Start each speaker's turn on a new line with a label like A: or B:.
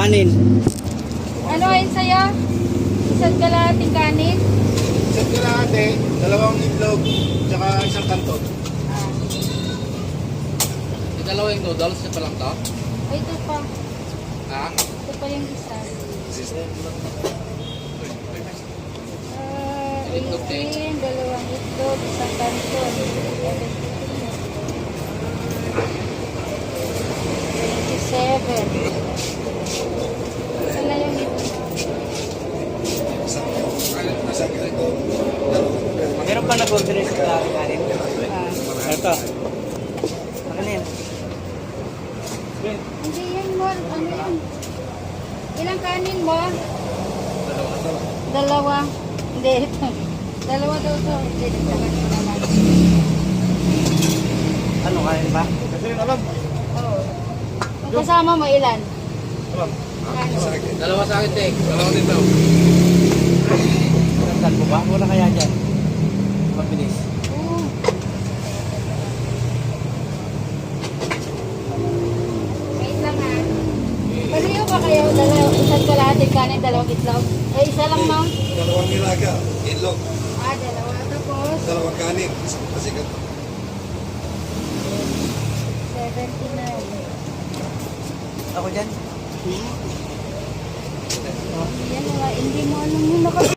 A: kanin.
B: Ano ayun sa'yo? Isang kalahating kanin?
C: Isang kalahati, dalawang itlog, tsaka isang kanton.
B: Ah.
D: Yung dalawa yung noodles, siya pa lang to?
B: Ay, ito pa.
D: Ha?
B: Ito pa yung isa. 18, dalawang itlog, isang kanton. 27. Saan na yung itlog?
C: Isang kanton, dalawang.
A: Meron pa nag-order sa kanin.
B: Ah.
A: Ito. Ano yan?
B: Hindi yan mo. Ano yan? Ilang kanin mo? Dalawa. Hindi, ito. Dalawa daw to. Hindi, nagtagal ko naman.
A: Ano kanin ba?
C: Kasi yung alam.
B: Oo. Ang kasama mo ilan?
C: Alam.
B: Kanin.
D: Dalawa sa akin, Tek. Dalawa dito.
A: Nagdal mo ba? Wala kaya dyan? Mabilis.
B: Oo. Wait lang ha. Paliyo ba kayo? Isang kalahating kanin, dalawang itlog? Eh, isa lang mo?
C: Dalawang nilaga, itlog,
B: Ah, dalawa. Tapos,
C: dalawang kanin, isang kasi kanton.
B: 79.
A: Ako dyan?
B: Yan wala. Hindi mo alam mo